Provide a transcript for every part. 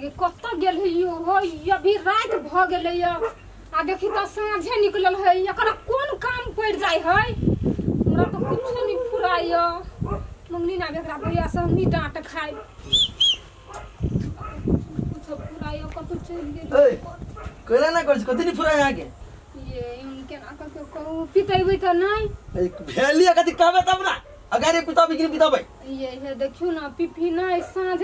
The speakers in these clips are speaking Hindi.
गे कत गेल है यो हो अभी रात भ गेलै आ देखी त साँझे निकलल है एकरा कोन काम पड़ जाय है हमरा तो कुछ नहीं फुराय मंगनी ना एकरा भैया से हमनी डांट खाय कुछ फुराय कत चल गेल ए कइला ना कर कथि नहीं फुराय आगे ये इनके ना का कहू पिटैबै त नहीं एक भेलिया कथि कहबे तब ना अगारे पिता बिगिन पिताबै ये देखियो ना पिपी ना साँझ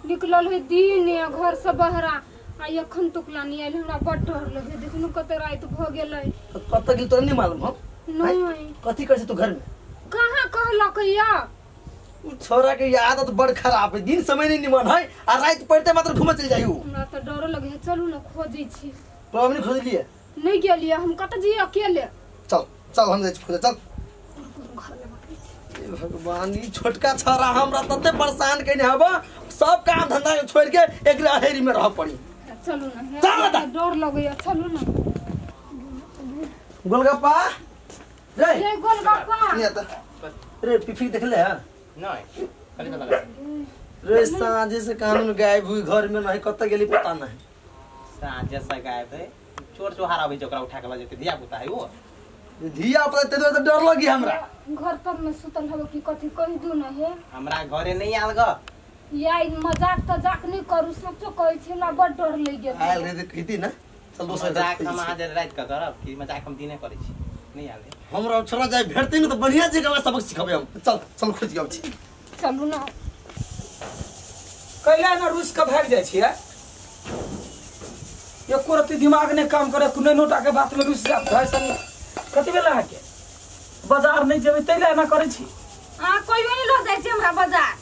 निकलल है दिन घर से बहरा आ एखन तकला नहीं आइल हमरा बड़ डर लगे देखनु कते रात भ गेलै कब तक तो नहीं मालूम हम नहीं कथि कर से तू घर में कहां कहलक या उ छोरा के आदत बड़ खराब है दिन समय नहीं निमन है आ रात पड़ते मात्र घूमे चल जाइयो हमरा त डर लगे है चलू ना खोजै छी तो हमने खोज लिए नहीं गेलिए हम कत जी अकेले चल चल हम जाय खोज चल भगवान ई छोटका छोरा हमरा तते परेशान कइने हबो सब काम धंधा छोड़ के एक रहेरी में रह पड़ी चलू ना चल डर लगे है चलू ना गोलगप्पा ये गोलगप्पा ये त रे पिफी देख ले नहीं खाली तो लगा रे साँझे से कानून गायब हुई घर में नहीं कत गेली पता नहीं साँझे से गायब है चोर चोहार आवे जोकरा उठा के लजे दिया बुता है वो धिया पता ते तो डर लगी हमरा घर पर में सुतल हबो की कथि कहि दू ना हे हमरा घरे नहीं आल ग याई मजाक तजाक नहीं करू सच्चो कहै छी हमरा बड़ डर लग गेल आयल रे कहती ना चल दोसर मजाक हम आज रात का करब कि मजाक हम दिने करै छी नहीं आल हमरा छोरा जाय भेटते न तो बढ़िया जगह सबक सिखाबे हम चल चल खोज जाउ छी चलू ना कैला ना रूस का भाग जाय छियै एको रति दिमाग ने काम करे कुनै नोटा के बात में रूस जात है सन कति बेला के बाजार नहीं जेबै तैला ना करै छी आ कोइयो नहीं लो जाय छी हमरा बाजार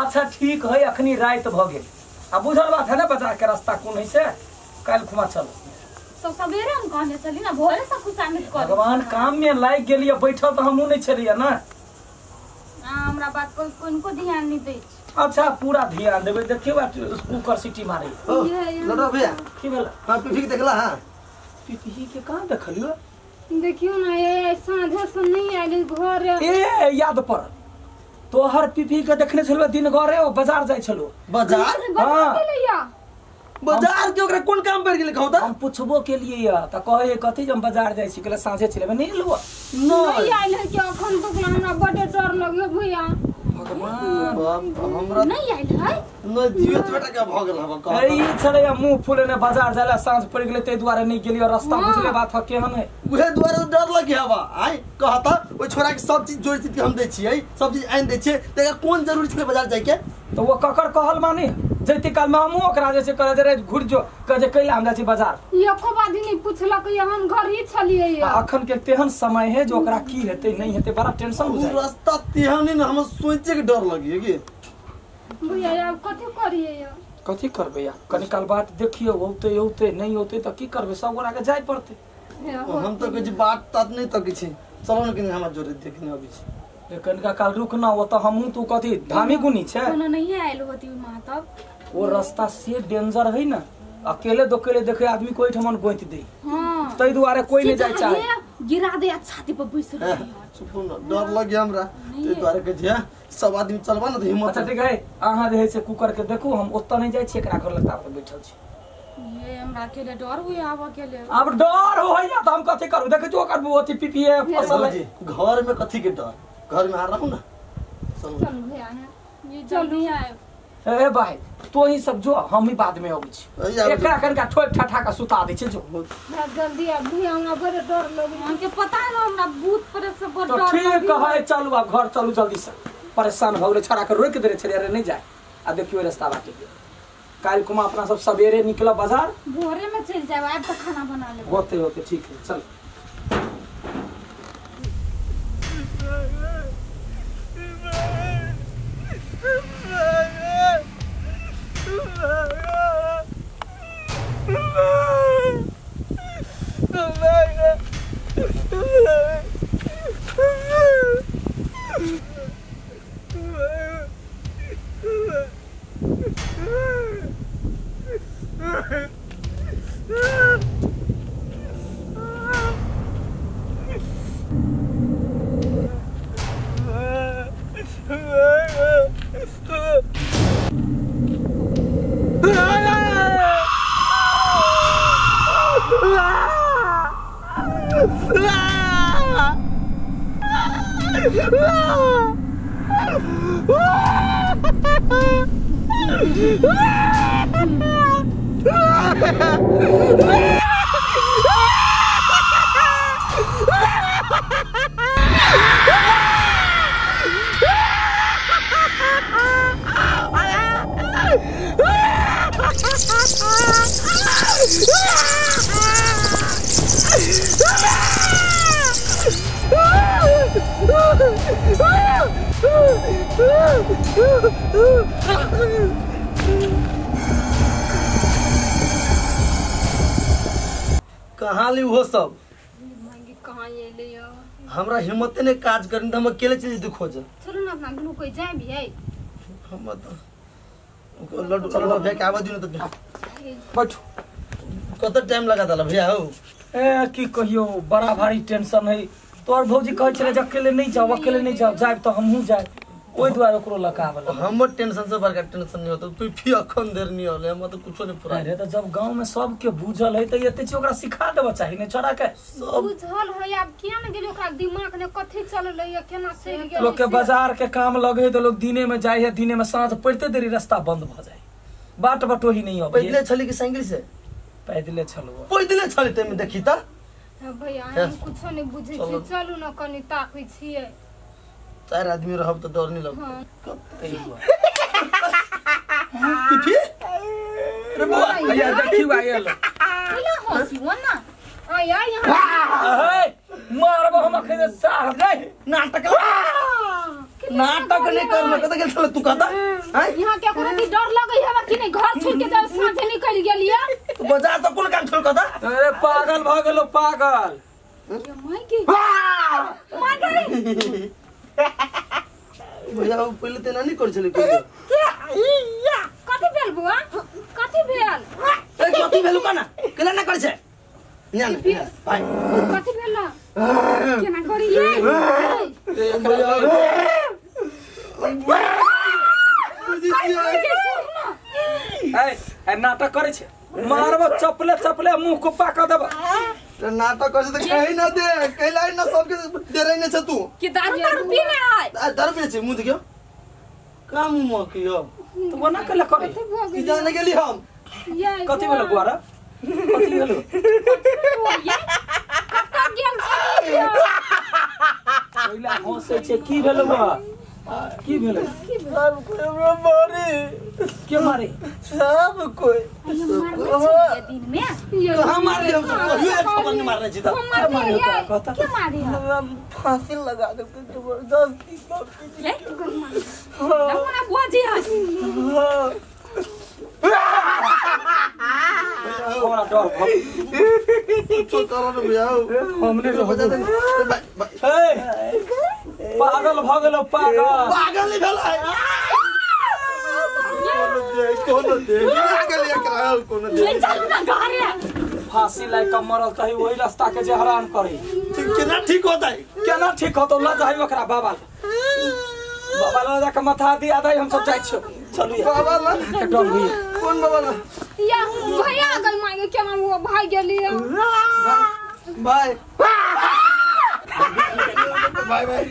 अच्छा ठीक है अखनी रात भ गेल आ बुझल बात है ना बाजार के रास्ता कोन है से काल खुमा चलो तो सवेरे हम कहने चली ना भोरे से खुशामित कर भगवान काम में लाग गेलिए बैठल तो हमहू नहीं छलिए ना हमरा बात को कोनको ध्यान नहीं दै अच्छा पूरा ध्यान देबै देखियो कुकर सीटी मारे लड़ा भैया की भेला हां पिफी देखला हां पिपही के कहां देखलियो देखियो ना ये साँझे से नहीं आइल घर ए याद पर तोहर पिपी के देखने छलो दिन घरे ओ बाजार जाय छलो बाजार हां बाजार के ओकरा कोन काम पड़ गेल कहू त हम पूछबो के लिए या त कहे कथि हम बाजार जाय छी कहले साँझे चलेबे नहीं लो नहीं आइल है कि अखन तक हमरा बड़ डर लगे भैया भगवान हमरा नहीं आइल है न जियो बेटा के भ गेल हबा कह ई छले मुंह फूले ने बाजार जाला साँझ पड़ गेले ते दुआरे नहीं गेलियो रास्ता बुझले बात केहन है उहे द्वारा डर लगे हवा आई कहता ओइ छोरा के सब चीज जोड़ चीज हम दै छियै सब चीज आइन दै छियै तेरा कोन जरूरी छै बाजार जाय के तो वो ककर कहल माने जैते काल में हमहू ओकरा जे से करे रे घुर जो कहे कैला हम जाय छी बाजार एको बात नहीं पूछलक हम घर ही छलिए या अखन के तेहन समय है जो ओकरा की हेते नहीं हेते बड़ा टेंशन हो जाय रास्ता तेहन न हम सोचे के डर लगी कि भैया अब कथि करिए या कथी करबे या कनी काल बात देखियो होते नहीं होते त की करबे सब गोरा के जाय पड़ते हम तो कुछ बात तात नहीं तो किछि चलो न कि हमरा जोरे देखने अभी छी लेकिन का काल रुकना वो तो हमहू तू कथी धामी गुनी छे कोनो नहीं आइल होती मां तब वो रास्ता से डेंजर है ना अकेले दोकेले देखे आदमी कोई ठमन गोइत दे हां तई दुआरे कोई नहीं जाय चाहे गिरा दे छाती पर बैस चुप न डर लगे हमरा ते द्वारे के जे सब आदमी चलबा न त हिम्मत अच्छा ठीक है आहा रहे से कुकर के देखो हम ओत्ता नहीं जाय छी एकरा घर लता पर बैठल छी ये हमरा के ले डर हुई आवा के ले अब डर होइया त हम कथी करू देखे जो करबो ओती पीपीए फसल जी घर में कथी के डर घर में आ रहू ना चल भैया ये जल्दी आए ए भाई तो ही सब जो हम ही बाद में होबै छी एकरा कनका ठोक ठठा का सुता दै छी जो जल्दी आ भैया हमरा बड़े डर लगे हमके पता है ना हमरा भूत प्रेत से बड़ तो डर ठीक है चलू अब घर चलू जल्दी से परेशान हो गेले छड़ा के रोक दे छले अरे नहीं जाए आ देखियो रास्ता बाटे काल कुमा अपना सब सवेरे निकला बाजार भोरे में चल जाए अब तो खाना बना ले होते ठीक है चल Ah! कहाँ ली वो सब मांगी कहाँ ये ले यो हमरा हिम्मत ने काज करनी तो हम अकेले चीज दुख खोज चलो ना अपना गुरु कोई जाए भी है हम तो लड्डू लड्डू भैया के आवाज दिनु तो बैठो कत टाइम लगा था भैया हो ए की कहियो बड़ा भारी टेंशन है तोर भौजी कहै छले जे अकेले नहीं जाओ जाए तो हमहू जाए ओइ द्वारा ओकरो लगावल हम टेंशन से बड़का टेंशन नहीं होता तू फिर अखन देर नहीं होले हम तो कुछो नहीं पूरा अरे तो जब गांव में सब के बुझल है त एते छी ओकरा सिखा देबा चाहिए ने छोड़ा के बुझल है अब किया न गेल ओकरा दिमाग ने कथि चलल है केना से गेल लोग के बाजार के काम लगे तो लोग दिने में जाए है दिने में सांझ पड़ते देरी रास्ता बंद भ जाए बाट बटोही नहीं हो पैदले छली कि साइकिल से पैदले चलो पैदले छली ते में देखी त भैया हम कुछो नहीं बुझै छी चलू न कनी ताकै छियै 4 आदमी रहब तो डर नहीं लग हां किफी रे बुआ भैया देखी आयल हेलो हंसी वना आया यहां ए मारबो हम अखने साहब नहीं नाटक नहीं करना कत गेल छल तू कहता हैं यहां क्या करे कि डर लगै है कि नहीं घर छोड़ के जब साँझे निकल गेलिए तू बाजार तो कोन काम छोड़ कहता अरे पागल भ गेलो पागल ये मायके मायके भैया पहले तेना नहीं कर छले के कथि भेल बुआ कथि भेल ए कथि भेलु कना केना ना कर छे या ना भाई कथि भेल ना केना करिए ए नाटक करे छे मारबो चपले मुंह को पाका देबो नाटक कर से कहीं ना दे कहला ना सबके दे रही न छ तू कि दारू पीने आय दारू पीने छे मुंह देखियो काम म कियो तो बना के करे ई जाने गेली हम ये कथि भेल गुआरा कथि भेल ये कत गेल छलिए पहिला हंसे छे की भेल बा की भेल सब कोई मारे के मारे सब कोई दिन में कहां मार ले हम सब कहियो एक खबर नहीं मारने छी त क्या मारी हम फांसी लगा दे जबरदस्ती ये ना बुआजी है हमरा डर तो करो न भैया हमने तो बजा दे पागल भ गेलो पागल पागल नहीं भेला कौन दे पागल ये कराओ कौन दे चलू ना घरे फांसी लाई के मरल तही वही रास्ता के जे हैरान करे केना ठीक होता है केना ठीक होतो ल जाई ओकरा बाबा ला जाके माथा दिया दई हम सब जाय छियो चलू बाबा ला के डर हुई कौन बाबा ला या भैया गई मांगे केना वो भाग गेलिए बाय बाय बाय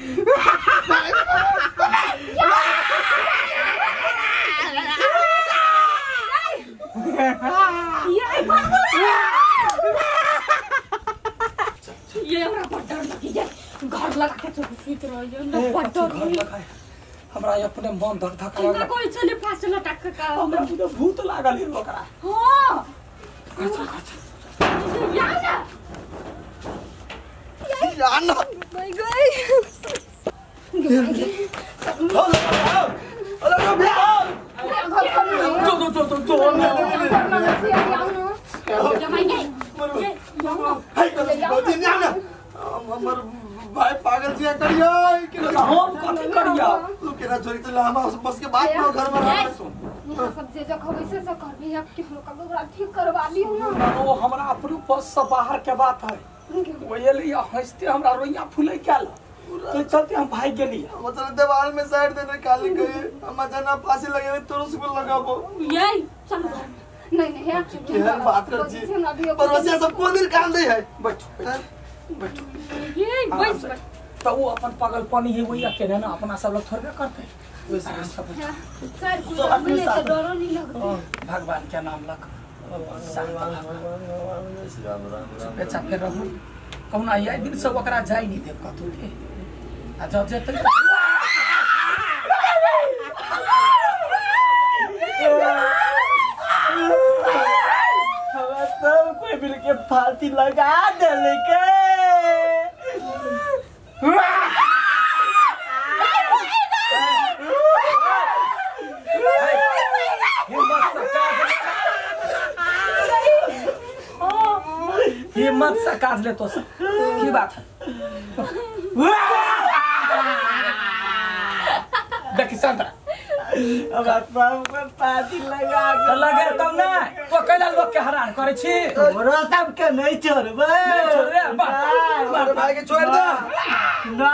ये हमरा पर डर लगी है घर लगा के चुप सुत रह जो न पटो हमरा अपने मन धक धक इनका लागल कोई चले फांस लटक का हमरा बुझे भूत लागल है ओकरा हां अच्छा या ना याना गई गई हेलो भैया जो हमर भाई पागल जी करियो हम कथि करिया तू केना छोरी तो हम बस के बात में घर में रह सब जे जगह वैसे से कर भी अब कि हम का ठीक करवा ली ना वो हमरा अपने बस से बाहर के बात है वही लिए हंसते हमरा रोइया फूले क्या तो चलते हम भाई गेली मतलब दीवार में साइड देने काली गए हम जना फांसी लगे तो उसको लगाबो ये चल नहीं है क्या बात कर जी पर वैसे सब को दिन काम दे है बैठो बैठो ये बस तो वो अपन पागल पानी है वही अकेले ना अपना सब लोग थोड़े करते वैसे सब सर को मिले तो डरो नहीं लगता भगवान के नाम लग चुपे चापे रहू कहूँ आई दिन से ओकरा जाई नहीं देव कतहु के आ जब जेतै सब कोई मिल के फांसी लगा देले के हिम्मत से काज ले तो की बात है देखी संतरा अब सब को फांसी लगा तो लगे तब ना तो कैला लोग के हैरान करे छी तोरा सब के नहीं छोड़बे छोड़ रे बा भाई के छोड़ दो ना